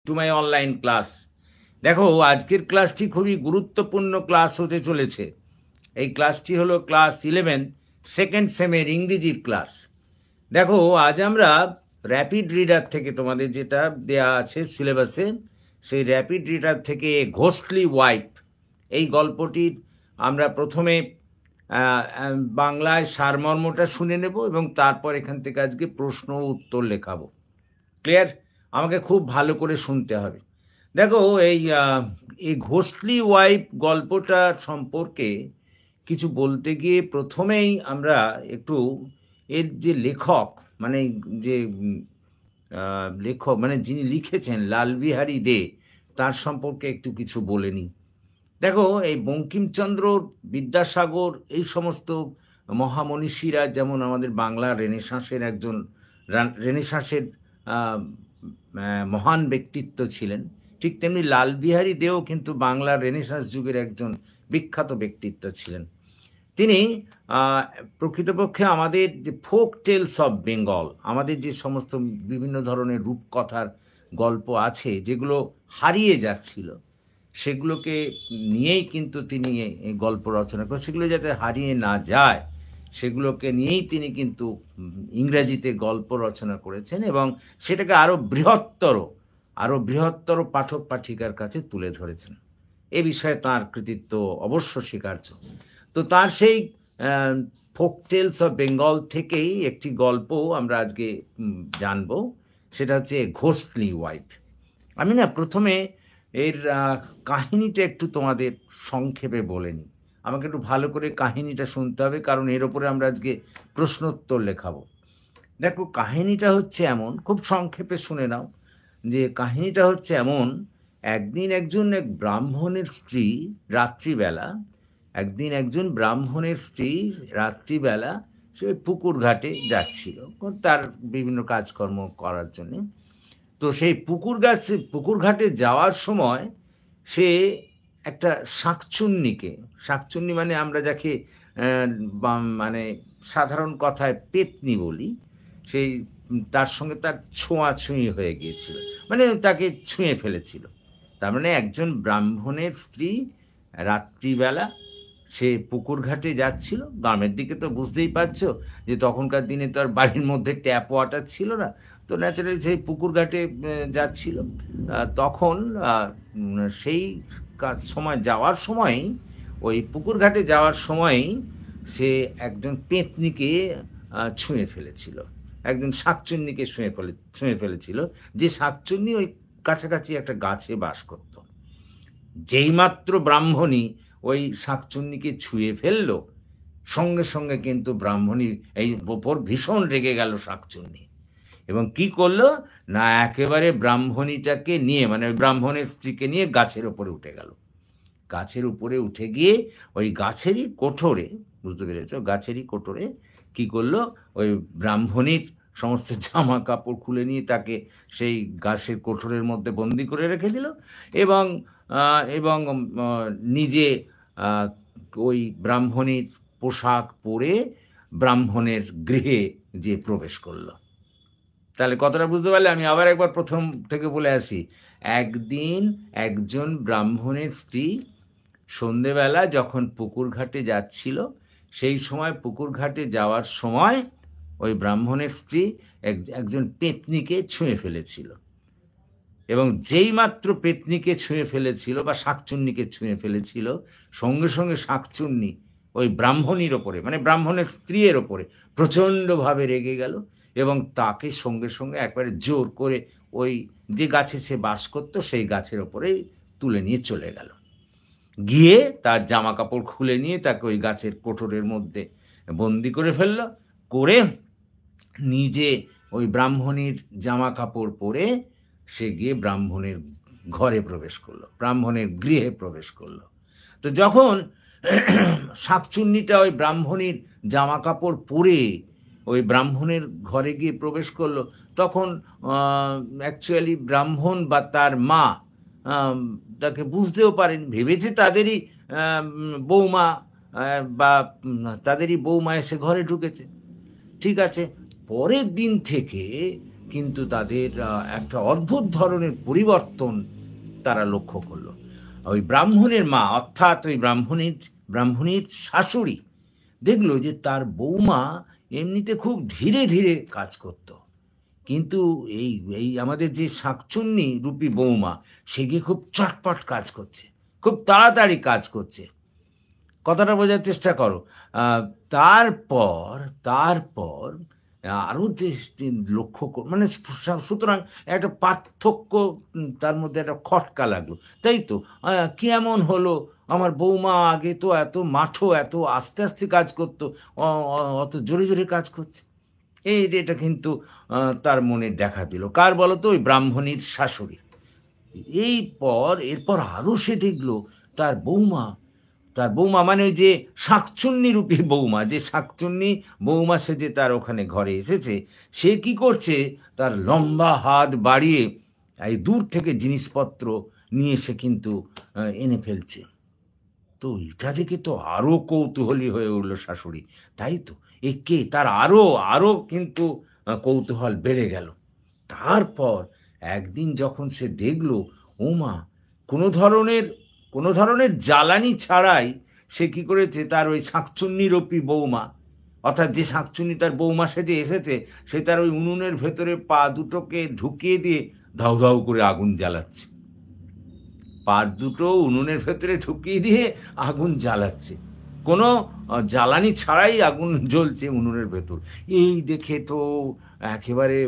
To my online class. দেখো, আজকের ক্লাসটি খুবই গুরুত্বপূর্ণ ক্লাস হতে চলেছে। এই ক্লাসটি হলো ক্লাস 11 সেকেন্ড সেমের ইংরেজির ক্লাস। দেখো, আজ আমরা র্যাপিড রিডার থেকে, তোমাদের যেটা দেয়া আছে সিলেবাসে, সেই র্যাপিড রিডার থেকে ঘোস্টলি ওয়াইফ এই গল্পটির আমরা প্রথমে বাংলায় সারমর্মটা শুনে নেব এবং তারপর এখান থেকে আজকে প্রশ্ন ও উত্তর লেখাবো। ক্লিয়ার? আমাকে খুব ভালো করে শুনতে হবে। দেখো, এই ঘোস্টলি ওয়াইফ গল্পটা সম্পর্কে কিছু বলতে গিয়ে প্রথমেই আমরা একটু এর যে লেখক, মানে যে লেখক মানে যিনি লিখেছেন লালবিহারী দে, তার সম্পর্কে একটু কিছু বলে নিই। দেখো, এই বঙ্কিমচন্দ্র, বিদ্যাসাগর, এই সমস্ত মহামনীষীরা যেমন আমাদের বাংলা রেনেসাঁসের মহান ব্যক্তিত্ব ছিলেন, ঠিক তেমনি লালবিহারী দেও কিন্তু বাংলার রেনেসাঁস যুগের একজন বিখ্যাত ব্যক্তিত্ব ছিলেন। তিনি প্রকৃতপক্ষে আমাদের যে ফোক টেলস অফ বেঙ্গল, আমাদের যে সমস্ত বিভিন্ন ধরনের রূপকথার গল্প আছে যেগুলো হারিয়ে যাচ্ছিল, সেগুলোকে নিয়েই কিন্তু তিনি এই গল্প রচনা করেন। সেগুলো যাতে হারিয়ে না যায় সেগুলোকে নিয়েই তিনি কিন্তু ইংরেজিতে গল্প রচনা করেছেন এবং সেটাকে আরও বৃহত্তর পাঠক পাঠিকার কাছে তুলে ধরেছেন। এ বিষয়ে তাঁর কৃতিত্ব অবশ্য স্বীকার্য। তো তার সেই ফোক টেলস অফ বেঙ্গল থেকেই একটি গল্প আমরা আজকে জানব, সেটা হচ্ছে ঘোস্টলি ওয়াইফ। আমি না প্রথমে এর কাহিনীটা একটু তোমাদের সংক্ষেপে বলে নিই। আমাকে একটু ভালো করে কাহিনীটা শুনতে হবে, কারণ এর ওপরে আমরা আজকে প্রশ্নোত্তর লেখাবো। দেখো, কাহিনীটা হচ্ছে এমন, খুব সংক্ষেপে শুনে নাও, যে কাহিনীটা হচ্ছে এমন: একদিন এক ব্রাহ্মণের স্ত্রী রাত্রিবেলা সে পুকুর ঘাটে যাচ্ছিল তার বিভিন্ন কাজকর্ম করার জন্যে। তো সেই পুকুর ঘাটে যাওয়ার সময় সে একটা শাঁকচুন্নি মানে আমরা যাকে মানে সাধারণ কথায় পেতনি বলি, সেই তার সঙ্গে তার ছোঁয়াছুঁয়ি হয়ে গিয়েছিল, মানে তাকে ছুঁয়ে ফেলেছিল। তার মানে একজন ব্রাহ্মণের স্ত্রী রাত্রিবেলা সে পুকুর ঘাটে যাচ্ছিল। গ্রামের দিকে তো বুঝতেই পারছো যে তখনকার দিনে তো আর বাড়ির মধ্যে ট্যাপ ওয়াটার ছিল না, তো ন্যাচারালি সেই পুকুর ঘাটে যাচ্ছিল। তখন সেই সময় যাওয়ার সময়ই, ওই পুকুর ঘাটে যাওয়ার সময়ই সে একজন পেতনিকে ছুঁয়ে ফেলেছিল, একজন শাঁকচুন্নিকে ছুঁয়ে ফেলেছিল, যে শাঁকচুন্নি ওই কাছাকাছি একটা গাছে বাস করত। যেইমাত্র ব্রাহ্মণী ওই শাঁকচুন্নিকে ছুঁয়ে ফেলল, সঙ্গে সঙ্গে কিন্তু ব্রাহ্মণী এই ওপর ভীষণ রেগে গেল শাঁকচুন্নি, এবং কি করলো না, একেবারে ব্রাহ্মণীটাকে নিয়ে, মানে ওই ব্রাহ্মণের স্ত্রীকে নিয়ে গাছের ওপরে উঠে গেল। গাছের উপরে উঠে গিয়ে ওই গাছেরই কোঠরে, বুঝতে পেরেছ, গাছেরই কোঠরে কি করলো, ওই ব্রাহ্মণীর সমস্ত জামা কাপড় খুলে নিয়ে তাকে সেই গাছের কোঠরের মধ্যে বন্দি করে রেখে দিল, এবং নিজে ওই ব্রাহ্মণীর পোশাক পরে ব্রাহ্মণের গৃহে যে প্রবেশ করলো। তাহলে কতটা বুঝতে পারলে? আমি আবার একবার প্রথম থেকে বলে আসি। একদিন একজন ব্রাহ্মণের স্ত্রী সন্ধেবেলা যখন পুকুর ঘাটে যাচ্ছিল, সেই সময় পুকুর ঘাটে যাওয়ার সময় ওই ব্রাহ্মণের স্ত্রী একজন পেতনিকে ছুঁয়ে ফেলেছিল, এবং যেই মাত্র পেতনিকে ছুঁয়ে ফেলেছিল বা শাঁকচুন্নিকে ছুঁয়ে ফেলেছিল, সঙ্গে সঙ্গে শাঁকচুন্নি ওই ব্রাহ্মণীর ওপরে, মানে ব্রাহ্মণের স্ত্রীর ওপরে প্রচণ্ডভাবে রেগে গেল এবং তাকে সঙ্গে সঙ্গে একবারে জোর করে ওই যে গাছে সে বাস করতো সেই গাছের ওপরেই তুলে নিয়ে চলে গেল। গিয়ে তার জামা কাপড় খুলে নিয়ে তাকে ওই গাছের কোঠরের মধ্যে বন্দি করে ফেলল, করে নিজে ওই ব্রাহ্মণীর জামা কাপড় পরে সে গিয়ে ব্রাহ্মণের ঘরে প্রবেশ করলো, ব্রাহ্মণের গৃহে প্রবেশ করলো। তো যখন শাঁকচুন্নিটা ওই ব্রাহ্মণীর জামা কাপড় পরে ওই ব্রাহ্মণের ঘরে গিয়ে প্রবেশ করলো, তখন অ্যাকচুয়ালি ব্রাহ্মণ বা তার মা তাকে বুঝতেও পারেন, ভেবেছে তাদেরই বৌমা বা তাদেরই বৌমা এসে ঘরে ঢুকেছে। ঠিক আছে, পরের দিন থেকে কিন্তু তাদের একটা অদ্ভুত ধরনের পরিবর্তন তারা লক্ষ্য করলো। ওই ব্রাহ্মণের মা অর্থাৎ ওই ব্রাহ্মণীর শাশুড়ি দেখলো যে তার বৌমা এমনিতে খুব ধীরে ধীরে কাজ করত, কিন্তু এই এই আমাদের যে শাকচুন্নি রূপী বৌমা সে গিয়ে খুব চটপট কাজ করছে, খুব তাড়াতাড়ি কাজ করছে। কথাটা বোঝার চেষ্টা করো। তারপর তারপর আরও লক্ষ্য মানে সুতরাং একটা পার্থক্য তার মধ্যে একটা খটকা লাগলো, তাই তো কেমন হলো, আমার বৌমা আগে তো এত মাঠো, এত আস্তে আস্তে কাজ করতো, অত জোরে জোরে কাজ করছে। এটা কিন্তু তার মনে দেখা দিল। কার বলো তো? ওই ব্রাহ্মণীর শাশুড়ি। এরপর আরও সে দেখলো তার বৌমা মানে ওই যে শাকচুন্নি রূপী বৌমা, যে শাকচুন্নি বৌমা সেজে তার ওখানে ঘরে এসেছে, সে কি করছে, তার লম্বা হাত বাড়িয়ে এই দূর থেকে জিনিসপত্র নিয়ে সে কিন্তু এনে ফেলছে। তো এটা দেখে তো আরও কৌতূহলী হয়ে উঠল শাশুড়ি, তাই তো কে, তার আরও কিন্তু কৌতূহল বেড়ে গেল। তারপর একদিন যখন সে দেখলো ওমা কোনো ধরনের জ্বালানি ছাড়াই সে কি করেছে, তার ওই শাকচুন্নি রূপী বৌমা অর্থাৎ যে শাকচুন্নি তার বৌমা সেজে এসেছে, সে তার ওই উনুনের ভেতরে পা দুটোকে ঢুকিয়ে দিয়ে ধাউ ধাউ করে আগুন জ্বালাচ্ছে। পা দুটো উনুনের ভেতরে ঢুকিয়ে দিয়ে আগুন জ্বালাচ্ছে, কোনো জ্বালানি ছাড়াই আগুন জ্বলছে উনুনের ভেতর। এই দেখে তো একেবারে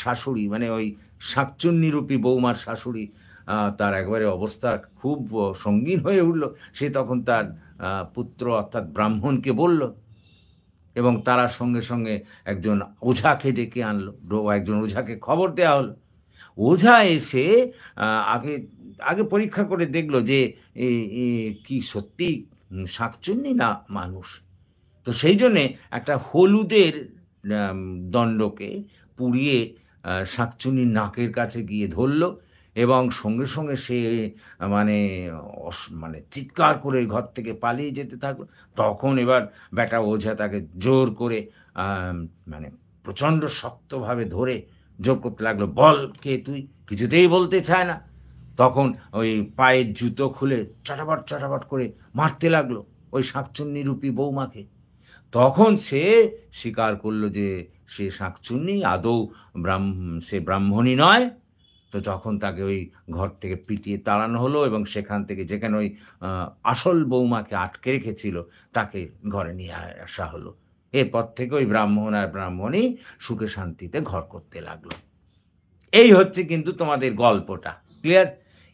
শাশুড়ি মানে ওই শাকচুন্নি রূপী বৌমার শাশুড়ি, তার একবারে অবস্থা খুব সঙ্গীন হয়ে উঠল। সে তখন তার পুত্র অর্থাৎ ব্রাহ্মণকে বলল, এবং তারা সঙ্গে সঙ্গে একজন ওঝাকে ডেকে আনলো, একজন ওঝাকে খবর দেওয়া হলো। ওঝা এসে আগে পরীক্ষা করে দেখলো যে কি সত্যি শাকচুন্নি না মানুষ। তো সেই জন্যে একটা হলুদের দণ্ডকে পুড়িয়ে শাকচুন্নির নাকের কাছে গিয়ে ধরল, এবং সঙ্গে সঙ্গে সে মানে চিৎকার করে ঘর থেকে পালিয়ে যেতে থাকলো। তখন এবার বেটা ওঝা তাকে জোর করে মানে প্রচণ্ড শক্তভাবে ধরে জোর করতে লাগলো, বল কে তুই, কিছুতেই বলতে চায় না। তখন ওই পায়ের জুতো খুলে চটাপট চটাপট করে মারতে লাগলো ওই শাকচুন্নি রূপী বৌমাকে। তখন সে স্বীকার করলো যে সে শাকচুন্নি, আদৌ সে ব্রাহ্মণী নয়। তো তখন তাকে ওই ঘর থেকে পিটিয়ে তাড়ানো হলো, এবং সেখান থেকে যেখানে ওই আসল বৌমাকে আটকে রেখেছিল তাকে ঘরে নিয়ে আসা হলো। এরপর থেকে ওই ব্রাহ্মণ আর ব্রাহ্মণী সুখে শান্তিতে ঘর করতে লাগলো। এই হচ্ছে কিন্তু তোমাদের গল্পটা। ক্লিয়ার?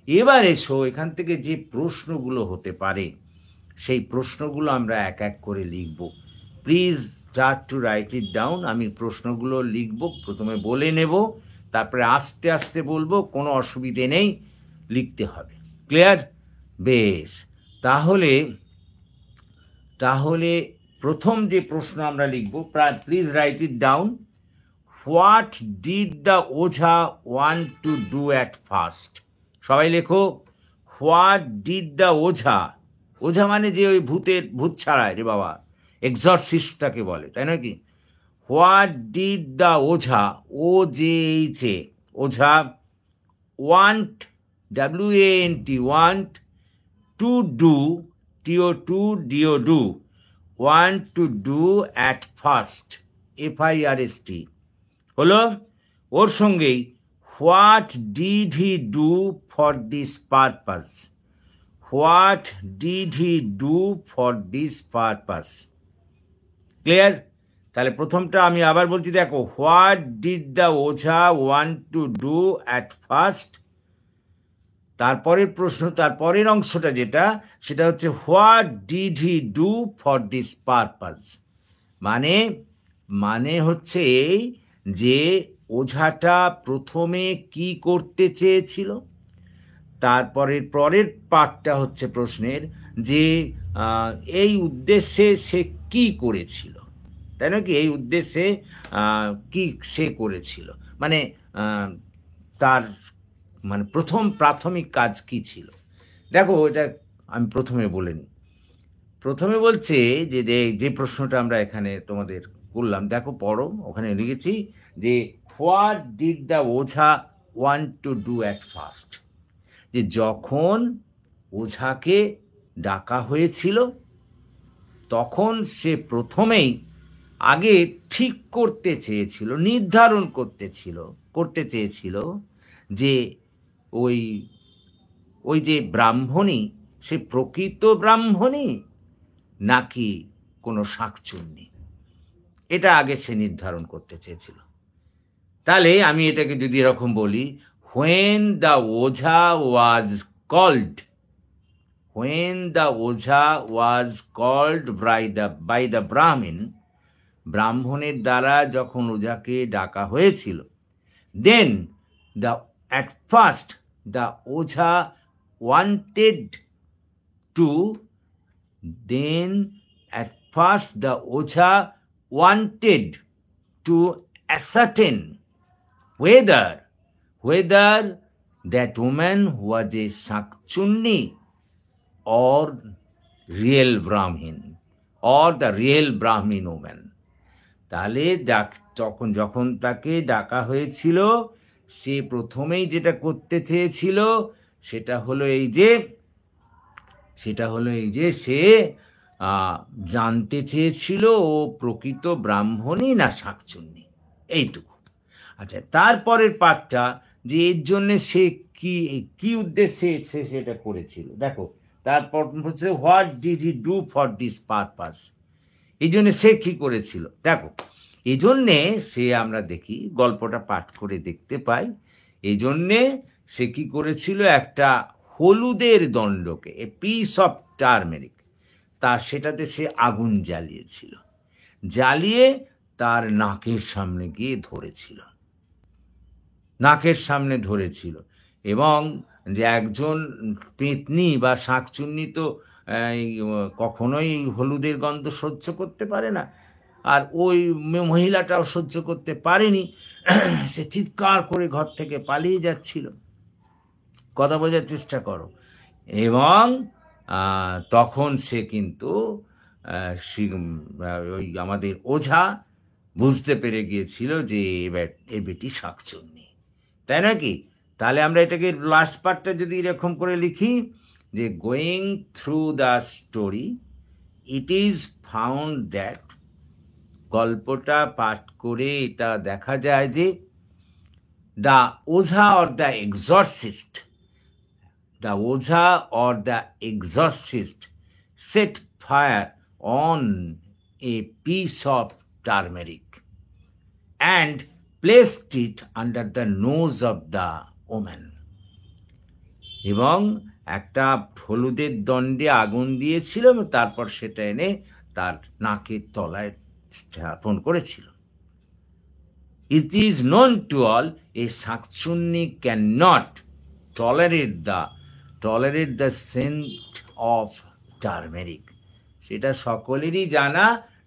এবার এসো, এখান থেকে যে প্রশ্নগুলো হতে পারে সেই প্রশ্নগুলো আমরা এক এক করে লিখব। Please start to write it down. আমি প্রশ্নগুলো লিখব, প্রথমে বলে নেব, তারপরে আস্তে আস্তে বলবো, কোনো অসুবিধে নেই, লিখতে হবে। ক্লিয়ার? বেশ, তাহলে প্রথম যে প্রশ্ন আমরা লিখব, please write it down. What did the ojha want to do at first? সবাই লেখো, হোয়াট ডিড দ্য ওঝা মানে যে ওই ভূত ছাড়ায় রে বাবা, এক্সরসিস্ট তাকে বলে, তাই নাকি? What did the Ojha, Ojha want, WANT, want to do, TO2 want to do at first, FIRST হলো। ওর সঙ্গেই what did he do for this purpose, what did he do for this purpose. Clear? তাহলে প্রথমটা আমি আবার বলছি, দেখো, what did the ojha want to do at first. তারপরের প্রশ্ন, তারপরের অংশটা যেটা, সেটা হচ্ছে what did he do for this purpose. মানে হচ্ছে এই যে ওঝাটা প্রথমে কি করতে চেয়েছিল, তারপরের পরের পার্টটা হচ্ছে প্রশ্নের যে এই উদ্দেশ্যে সে কি করেছিল, তাই না কি? এই উদ্দেশ্যে কি সে করেছিল, মানে তার মানে প্রাথমিক কাজ কি ছিল। দেখো, এটা আমি প্রথমে বলে নিই। প্রথমে বলছে যে প্রশ্নটা আমরা এখানে তোমাদের করলাম, দেখো পড়ো, ওখানে লিখেছি যে what did the ojha want to do at first, যে যখন ওঝাকে ডাকা হয়েছিল তখন সে প্রথমেই আগে ঠিক করতে চেয়েছিল, নির্ধারণ করতে চেয়েছিল যে ওই ওই যে ব্রাহ্মণী সে প্রকৃত ব্রাহ্মণী নাকি কোনো শাকচুন্নি, এটা আগে সে নির্ধারণ করতে চেয়েছিল। তাহলে আমি এটাকে যদি এরকম বলি, when the Ojha was called, when the Ojha was called by the Brahmin, ব্রাহ্মণের দ্বারা যখন ওঝাকে ডাকা হয়েছিল, then at first the Ojha wanted to, then at first the Ojha wanted to ascertain whether that woman was a Shakchunni or real Brahmin or the real Brahmin woman. তাহলে যখন তাকে ডাকা হয়েছিল সে প্রথমেই যেটা করতে চেয়েছিল সেটা হলো এই যে সে জানতে চেয়েছিল ও প্রকৃত ব্রাহ্মণী না শাকচুন্নি, এইটুকু। আচ্ছা, তারপরের পার্টটা যে এর জন্য সে কি উদ্দেশ্যে সে সেটা করেছিল, দেখো তারপর হচ্ছে what did he do for this purpose, এই জন্যে সে কি করেছিল। দেখো এই জন্যে সে, আমরা দেখি গল্পটা পাঠ করে দেখতে পাই, এই জন্যে সে কি করেছিল, একটা হলুদের দণ্ডকে, এ পিস অফ টার্মেরিক, সেটাতে সে আগুন জ্বালিয়ে তার নাকের সামনে গিয়ে ধরেছিল, এবং যে একজন পেতনি বা শাকচুন্নি তো কখনোই হলুদের গন্ধ সহ্য করতে পারে না, আর ওই মহিলাটাও সহ্য করতে পারেনি, সে চিৎকার করে ঘর থেকে পালিয়ে যাচ্ছিল, কথা বোঝার চেষ্টা করো। এবং তখন সে কিন্তু ওই আমাদের ওঝা বুঝতে পেরে গিয়েছিল যে এ বেটি শাকচুন্নি, তাই নাকি? তাহলে আমরা এটাকে লাস্ট পার্টটা যদি এরকম করে লিখি যে going through the story it is found that, গল্পটা পাঠ করে এটা দেখা যায় যে the ojha or the exorcist set fire on a piece of turmeric and placed it under the nose of the woman, এবং একটা হলুদের দণ্ডে আগুন দিয়েছিল এবং তারপর সেটা এনে তার নাকের তলায় স্থাপন করেছিল। It is known to all a Shakchunni cannot tolerate the scent of turmeric, সেটা সকলেরই জানা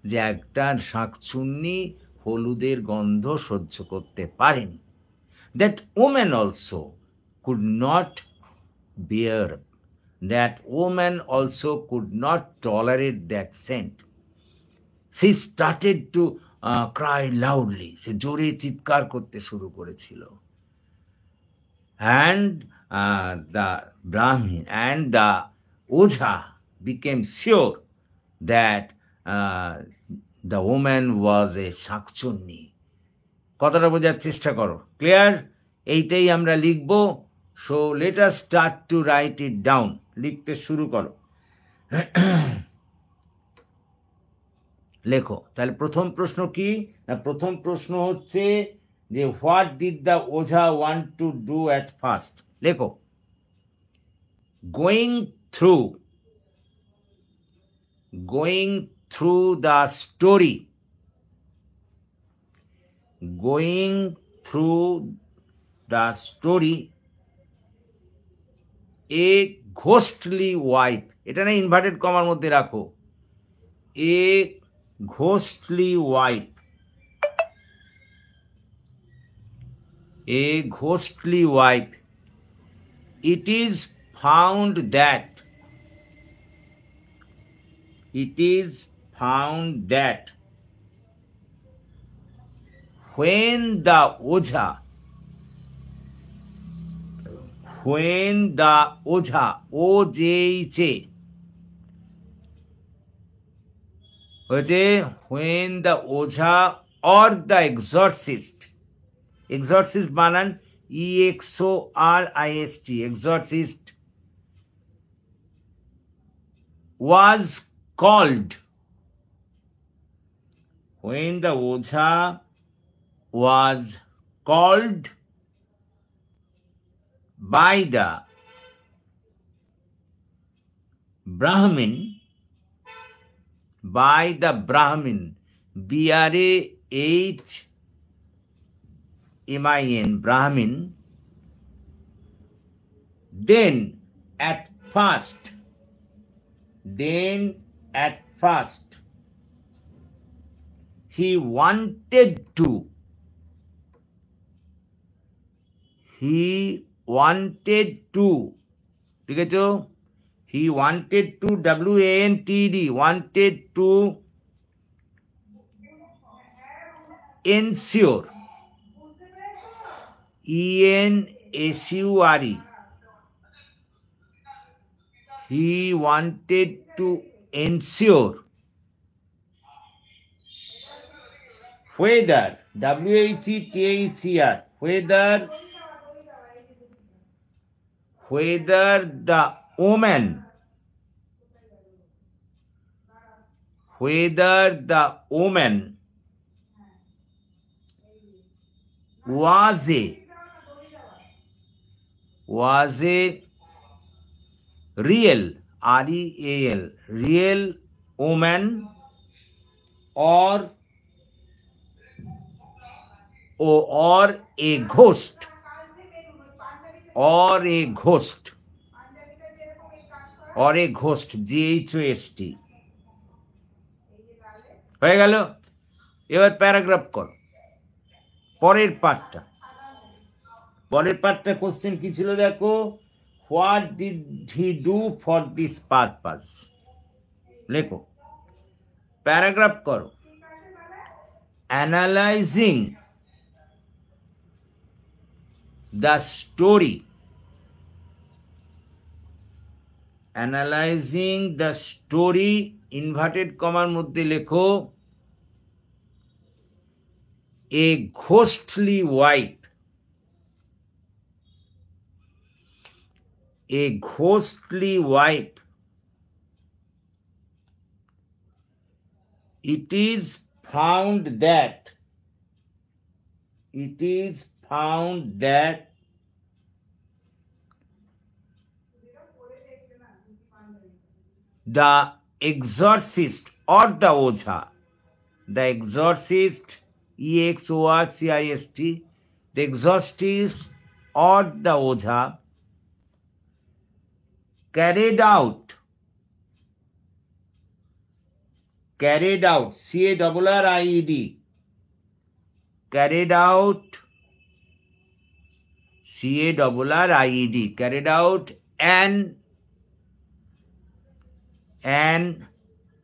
যে একটা শাকচুন্নি হলুদের গন্ধ সহ্য করতে পারেনি। That woman also could not tolerate that scent. She started to cry loudly, সে জোরে চিৎকার করতে শুরু করেছিল। And the Brahmin and the ojha became sure that the woman was a শাকচুন্নি। কথাটা বোঝার চেষ্টা করো, ক্লিয়ার? এইটাই আমরা লিখব। So let us start to write it down, লিখতে শুরু করো। লেখো। তাহলে প্রথম প্রশ্ন কি? প্রথম প্রশ্ন হচ্ছে যে what did the ojha want to do at first. লেখো going through the story, a ghostly wife, এটা না ইনভার্টেড কমার মধ্যে রাখো, a ghostly wife, it is found that when the Oja, when the Oja, O-J-H-A, when the Oja or the exorcist, exorcist বানান E-X-O-R-I-S-T, exorcist, was called, when the Oja was called by the Brahmin, B-R-A-H-M-I-N, Brahmin, then at first, he wanted to, ঠিক আছে, he wanted to, W-A-N-T-D, wanted to ensure, E-N-S-U-R-E, he wanted to ensure whether, W-H-E-T-H-E-R, whether the woman was a real, R-E-A-L, real woman or a ghost, G-H-O-S-T, হয়ে গেল। এবার paragraph কর, পরের পার্টটা question কি ছিল দেখো, what did he do for this purpose, লেখো, প্যারাগ্রাফ করো। অ্যানালাইজিং দ্য স্টোরি, ইনভার্টেড কমার মধ্যে লেখো, a ghostly wife, it is found that the exorcist or the Oja, E-X-O-R-C-I-S-T, the exorcist or the Oja carried out, C-A-R-R-I-E-D, carried out an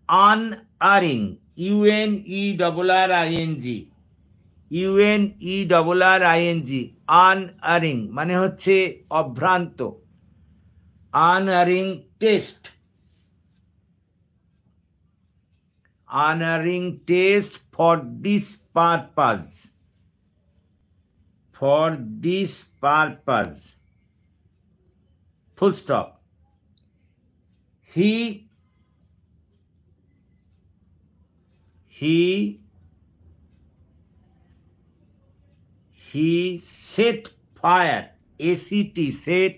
unerring, U-N-E-R-R-I-N-G, unerring মানে হচ্ছে অভ্রান্ত, unerring test for this purpose, full stop. He set fire, A-C-T, set,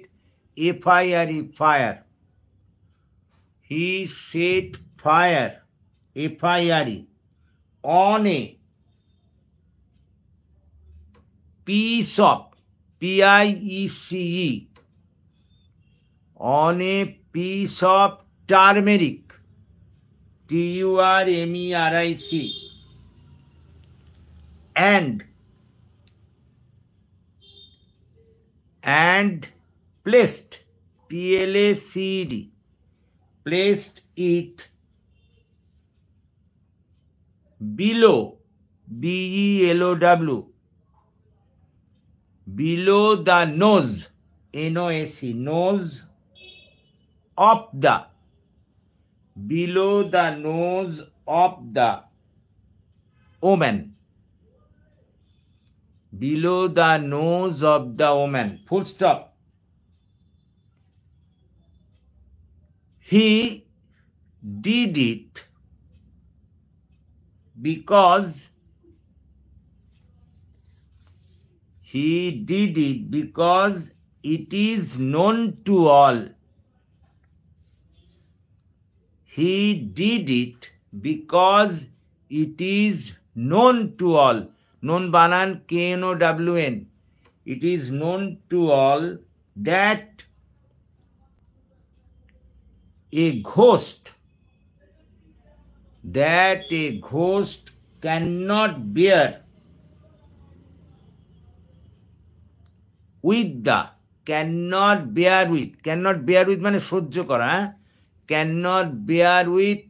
F-I-R-E, fire. He set fire, F-I-R-E, on a piece of, P-I-E-C-E, on a piece of turmeric, T-U-R-M-E-R-I-C, and placed, P-L-A-C-E-D, placed it below BELOW. Below the nose, NOSE, nose of the, below the nose of the woman. Below the nose of the woman. Full stop. He did it because it is known to all. He did it because it is known to all. Known banan KNOWN. It is known to all that a ghost cannot bear with the, cannot bear with মানে সহ্য করা, cannot bear with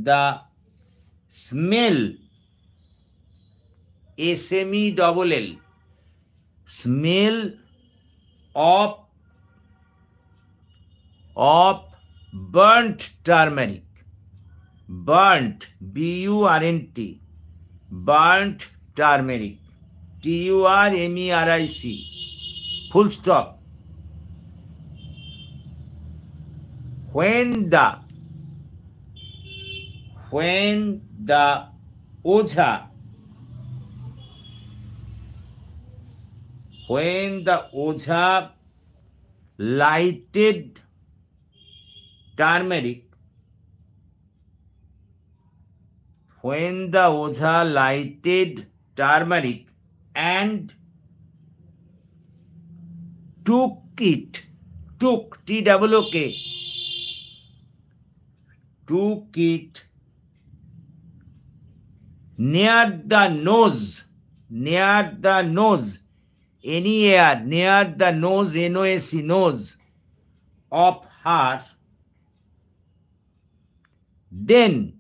the smell, SMELL, smell of burnt turmeric. Burnt, BURNT, burnt turmeric, TURMERIC, full stop. When the Oja lighted turmeric, and took it, TOOK, took it near the nose, near the nose, NOSE, nose of her, then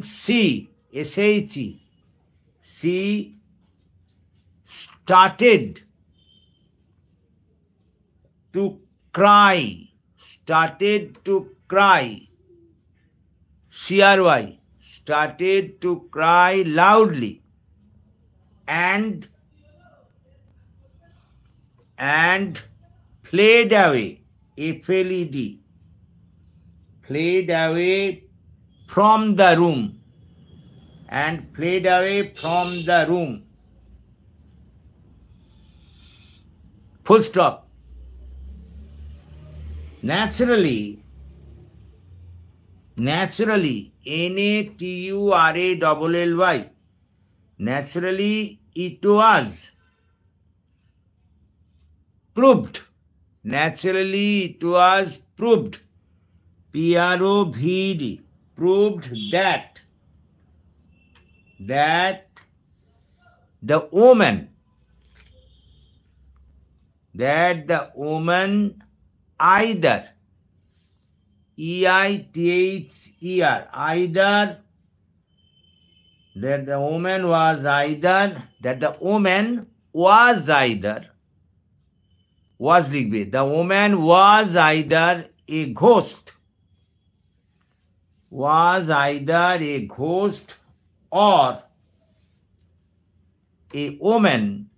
she, SHE, she started to cry, CRY, started to cry loudly, and fled away, FLED, fled away from the room, full stop. Naturally, NATURALLY, naturally it was proved, PROVED, proved that the woman either, EITHER, either, that the woman was either a ghost, or a woman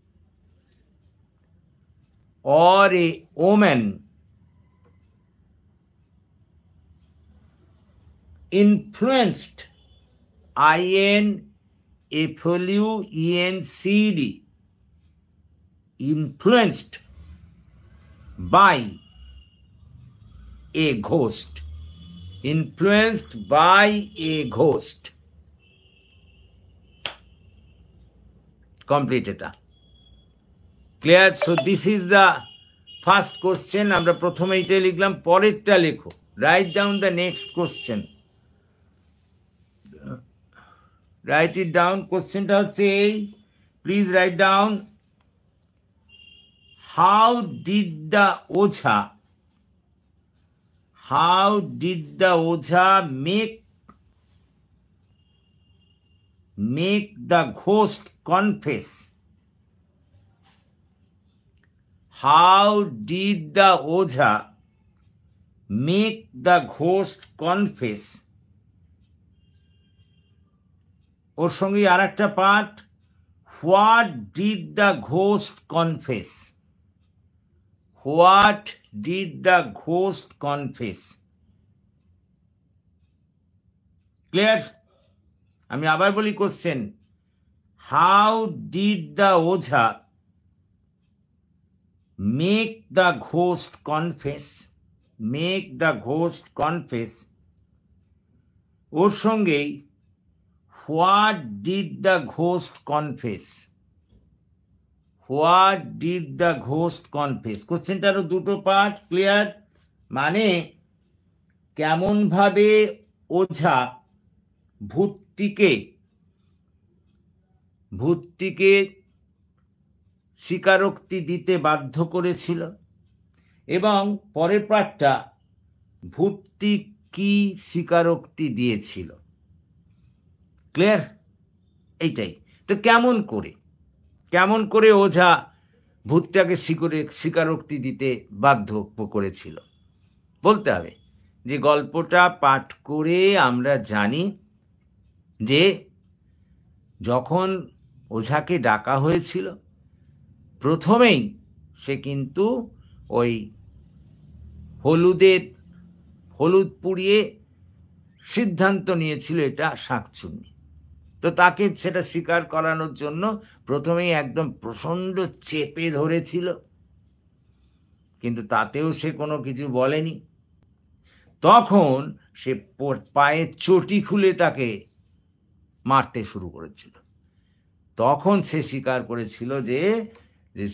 influenced, INFLUENCED, influenced by a ghost, complete এটা clear. So this is the first question. আমরা প্রথমে এটা লিখলাম, পরেরটা লেখো, write down the next question, write it down. কোশ্চেনটা হচ্ছে এই, please write down, how did the Oja make make the ghost confess? How did the Ojha make the ghost confess? ওর সঙ্গে আর একটা পাঠ, what did the ghost confess? What did the ghost confess? Clear? আমি আবার বলি question, how did the Ojha make the ghost confess? Make the ghost confess. ওর সঙ্গেই what did the ghost confess? What did the ghost confess? কোশ্চেনটারও দুটো part, clear? মানে কেমন ভাবে ওঝা ভূতটিকে স্বীকারোক্তি দিতে বাধ্য করেছিল, এবং পরের পাঠটা ভূতটি কি স্বীকারোক্তি দিয়েছিল। ক্লিয়ার? এইটাই তো, কেমন করে ওঝা ভূতটাকে স্বীকারোক্তি দিতে বাধ্য করেছিল বলতে হবে। যে গল্পটা পাঠ করে আমরা জানি যে যখন ওঝাকে ডাকা হয়েছিল, প্রথমেই সে কিন্তু ওই হলুদ পুড়িয়ে সিদ্ধান্ত নিয়েছিল এটা শাঁকচুন্নি। তো তাকে সেটা স্বীকার করানোর জন্য প্রথমেই একদম প্রচণ্ড চেপে ধরেছিল, কিন্তু তাতেও সে কোনো কিছু বলেনি। তখন সে পায়ে চটি খুলে তাকে মারতে শুরু করেছিল। তখন সে স্বীকার করেছিল যে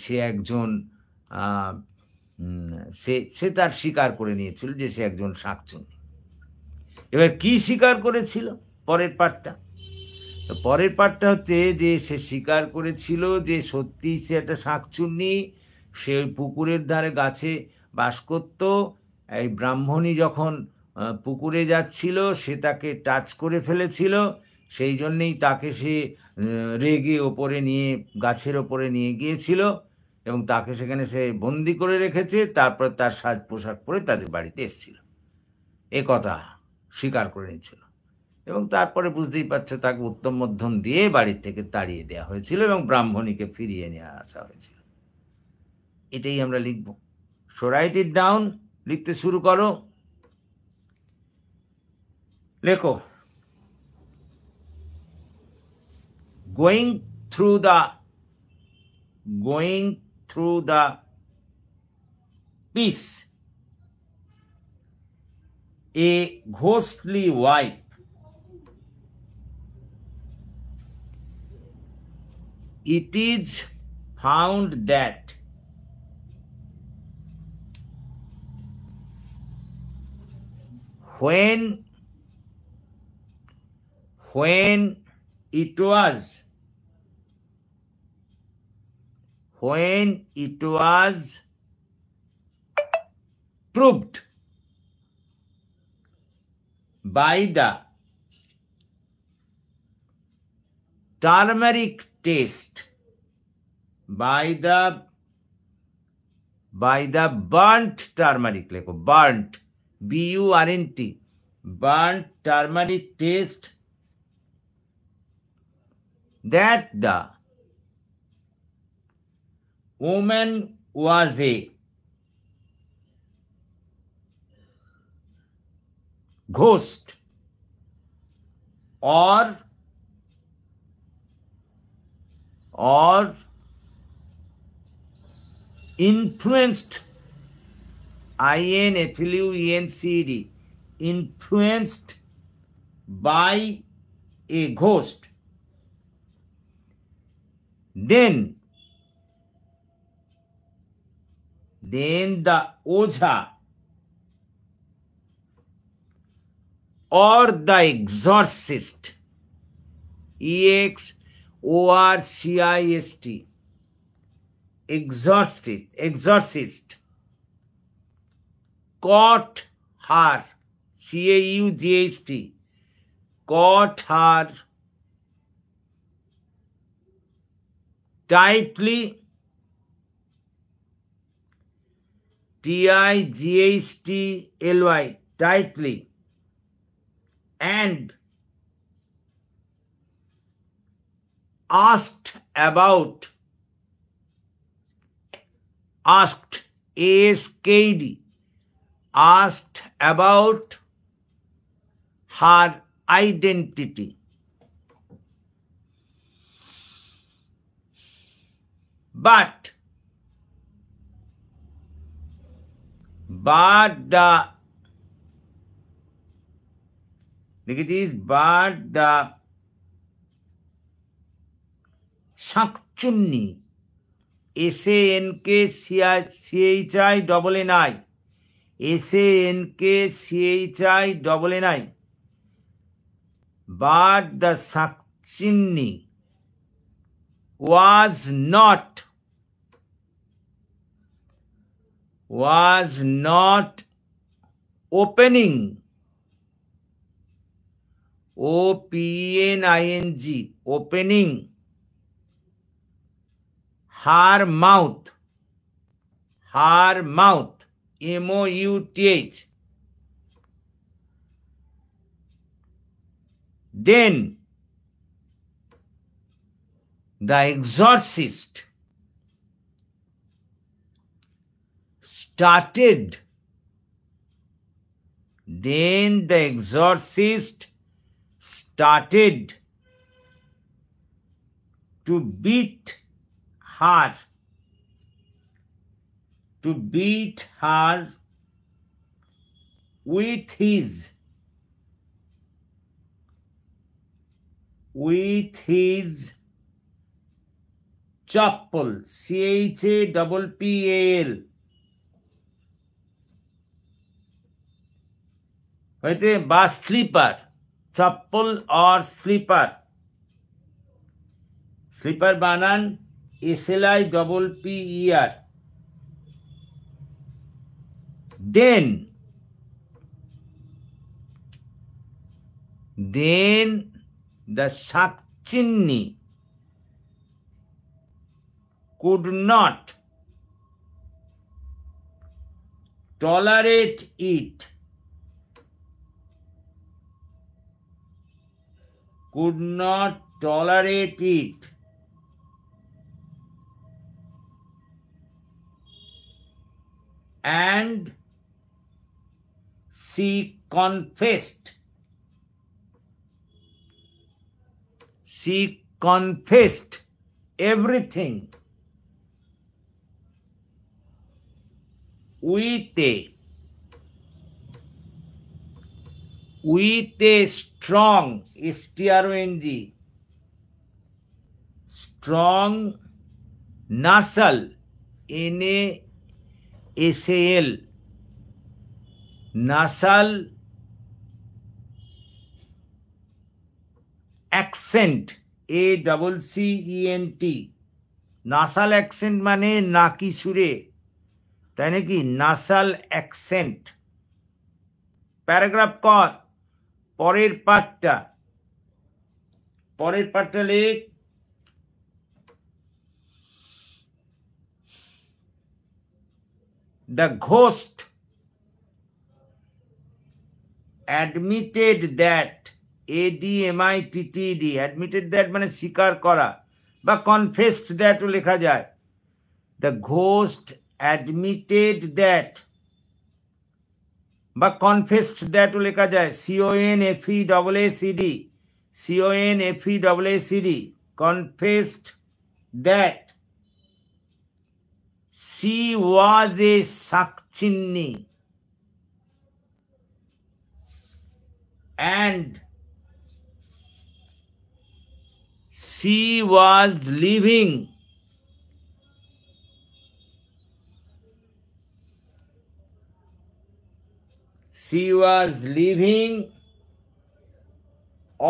সে একজন সে তার স্বীকার করে নিয়েছিল যে সে একজন শাঁকচুন্নি। এবার কি স্বীকার করেছিল পরের পার্টটা হচ্ছে যে সে স্বীকার করেছিল যে সত্যি সে একটা শাঁকচুন্নি, সে ওই পুকুরের ধারে গাছে বাস করত। এই ব্রাহ্মণী যখন পুকুরে যাচ্ছিল সে তাকে টাচ করে ফেলেছিল, সেই জন্যেই তাকে সে রেগে গাছের ওপরে নিয়ে গিয়েছিল এবং তাকে সেখানে সে বন্দি করে রেখেছে। তারপর তার সাজ পোশাক পরে তাদের বাড়িতে এসেছিল, এ কথা স্বীকার করে নিচ্ছিল। এবং তারপরে বুঝতেই পারছো তাকে উত্তম মধ্যম দিয়ে বাড়ির থেকে তাড়িয়ে দেওয়া হয়েছিল এবং ব্রাহ্মণীকে ফিরিয়ে নিয়ে আসা হয়েছিল। এটাই আমরা লিখব। সো রাইট ইট ডাউন, লিখতে শুরু করো, লেখো। Going through the piece, a ghostly wife it is found that when it was proved by the turmeric taste, by the burnt turmeric, লেখো burnt, BURNT, burnt turmeric taste, that the woman was a ghost or influenced, INFLUENCED, influenced by a ghost, then the Ojha or the exorcist, EXORCIST, exorcist, caught her, CAUGHT, caught her tightly, T-I-G-H-T-L-Y, tightly, and asked about, asked, A-S-K-D, asked about her identity. But the Shakchunni, S-A-N-K-C-H-I-N-I, S-A-N-K-C-H-I-N-I, but the Shakchunni was not opening, O-P-E-N-I-N-G, opening her mouth, M-O-U-T-H. Then the exorcist started to beat her with his chappal, C-H-A-P-P-A-L, হয়েছে বা slipper, chappal or slipper, slipper বানান S-L-I-P-P-E-R. Then the Shakchunni could not tolerate it, and she confessed everything with a strong, S-T-R-O-N-G, strong nasal, N-A-S-A-L, nasal accent, A-C-C-E-N-T, nasal accent মানে নাকি সুরে, তাই নাকি? Nasal accent. Paragraph কর, পরের পার্টটা লেখ। The ghost admitted that, A-D-M-I-T-T-E-D, admitted that মানে স্বীকার করা, বা confessed that ও লেখা যায়। The ghost admitted that বা confessed that ও লেখা যায়, C-O-N-F-E-A-A-C-D, C-O-N-F-E-A-A-C-D, confessed that she was a Shakchunni and she was living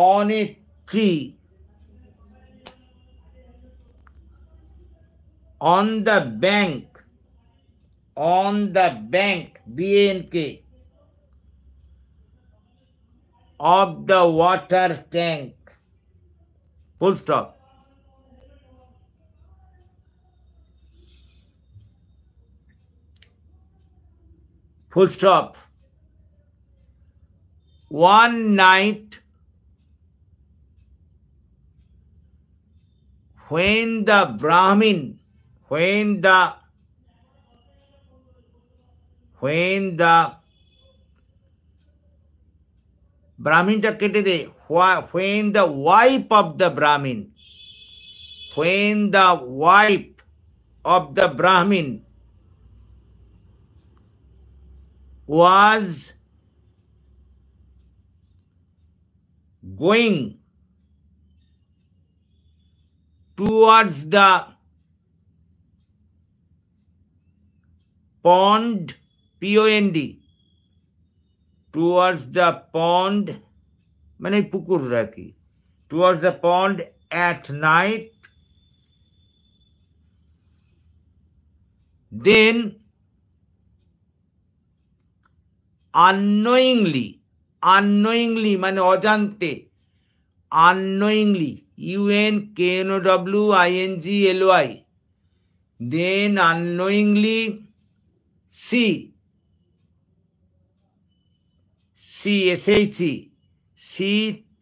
on a tree on the bank, B-A-N-K, of the water tank, full stop. full stop. One night when the Brahmin, Brahminটা কেটে দে, when the wife of the Brahmin, was going towards the pond, P-O-N-D, towards the pond, মানে পুকুর আর কি, towards the pond at night, then unknowingly মানে অজান্তে, unknowingly, UNKNOWINGLY, then unknowingly she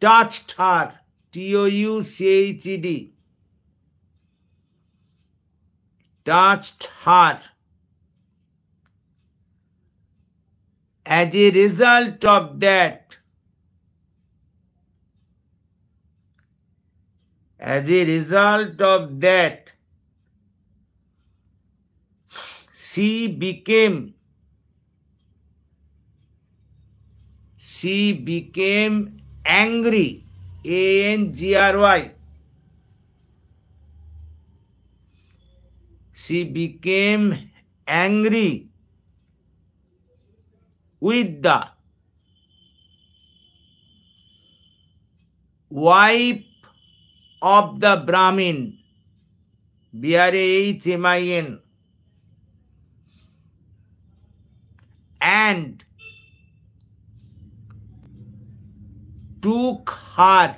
touched her, TOUCHED, touched her. As a result of that, she became angry, ANGRY. She became angry with the wife of the Brahmin, BRAHMIN, and took her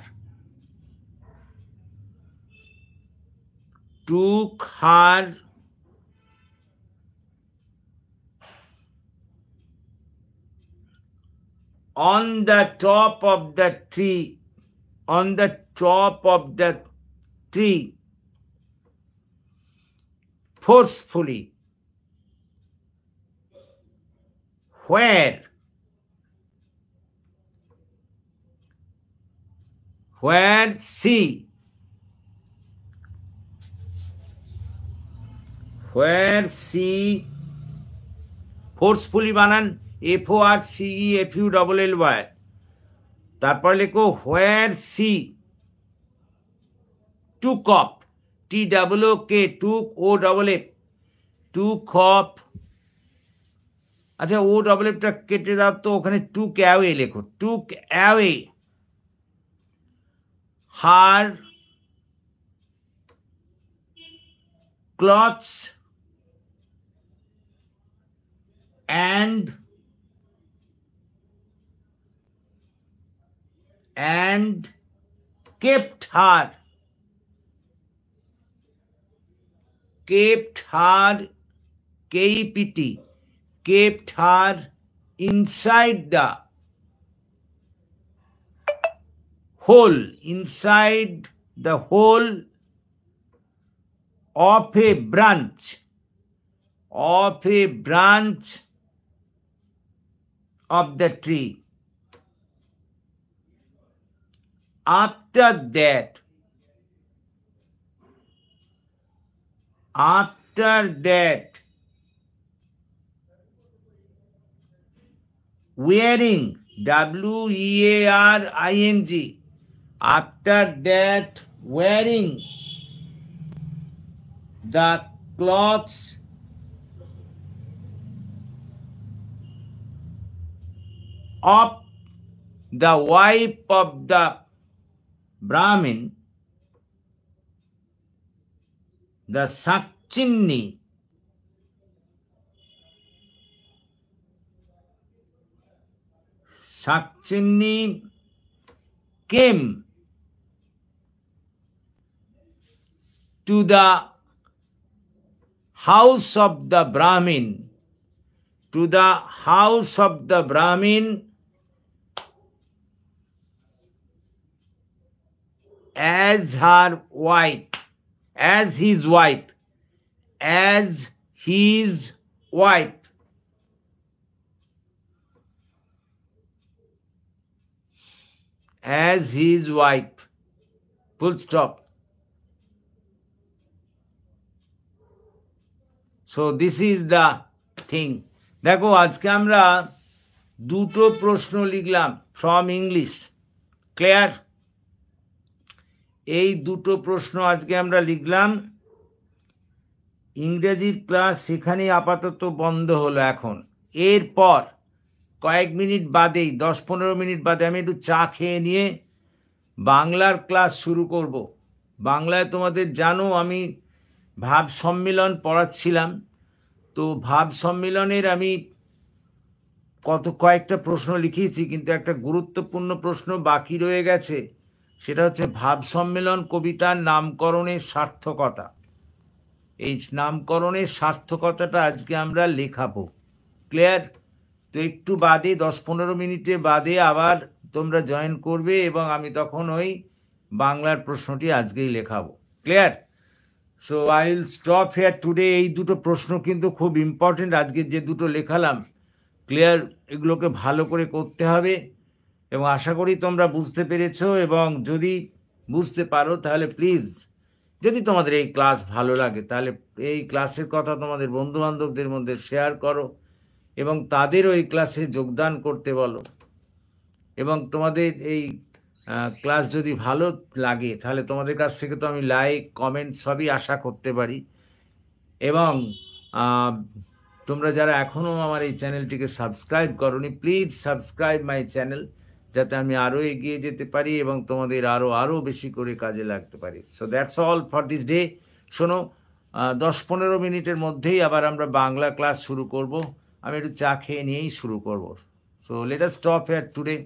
on the top of the tree, forcefully, where she forcefully বানান FORCEFULLY, তারপর লেখো where she took up, TOOK, took OFF, took up, আচ্ছা OFFটা কেটে দাও তো, ওখানে took away লেখো, took away her clothes and kept her KEPT, kept her inside the hole of a branch of the tree. After that, wearing, WEARING, after that wearing the clothes of the wife of the Brahmin, the Sakchini came to the house of the Brahmin to the house of the Brahmin as her wife, as his wife, as his wife. As his wife. Full stop. So this is the thing. দেখো আজকে আমরা দুটো প্রশ্ন লিখলাম from English. Clear? এই দুটো প্রশ্ন আজকে আমরা লিখলাম। ইংরেজির ক্লাস সেখানেই আপাতত বন্ধ হলো এখন। এরপর কয়েক মিনিট বাদেই 10-15 মিনিট বাদে আমি একটু চা খেয়ে নিয়ে বাংলার ক্লাস শুরু করব। বাংলায় তোমাদের জানো আমি ভাব সম্মিলন পড়াচ্ছিলাম, তো ভাব সম্মিলনের আমি কয়েকটা প্রশ্ন লিখিয়েছি, কিন্তু একটা গুরুত্বপূর্ণ প্রশ্ন বাকি রয়ে গেছে। সেটা হচ্ছে ভাব সম্মেলন কবিতার নামকরণের সার্থকতা। এই নামকরণের সার্থকতাটা আজকে আমরা লেখাবো। ক্লিয়ার? তো একটু বাদে 10-15 মিনিটে বাদে আবার তোমরা জয়েন করবে এবং আমি তখন ওই বাংলার প্রশ্নটি আজকেই লেখাবো। Clear? So I will stop here today. এই দুটো প্রশ্ন কিন্তু খুব ইম্পর্টেন্ট, আজকে যে দুটো লেখালাম। ক্লিয়ার? এগুলোকে ভালো করে করতে হবে এবং আশা করি তোমরা বুঝতে পেরেছো। এবং যদি বুঝতে পারো তাহলে প্লিজ, যদি তোমাদের এই ক্লাস ভালো লাগে তাহলে এই ক্লাসের কথা তোমাদের বন্ধুবান্ধবদের মধ্যে শেয়ার করো এবং তাদেরও এই ক্লাসে যোগদান করতে বলো। এবং তোমাদের এই ক্লাস যদি ভালো লাগে তাহলে তোমাদের কাছ থেকে তো আমি লাইক, কমেন্ট সবই আশা করতে পারি। এবং তোমরা যারা এখনও আমার এই চ্যানেলটিকে সাবস্ক্রাইব করোনি, প্লিজ সাবস্ক্রাইব মাই চ্যানেল, যাতে আমি আরও এগিয়ে যেতে পারি এবং তোমাদের আরও বেশি করে কাজে লাগতে পারি। So that's all for this day. শোনো, 10-15 মিনিটের মধ্যেই আবার আমরা বাংলা ক্লাস শুরু করব। আমি একটু চা খেয়ে নিয়েই শুরু করব। So let us stop here today.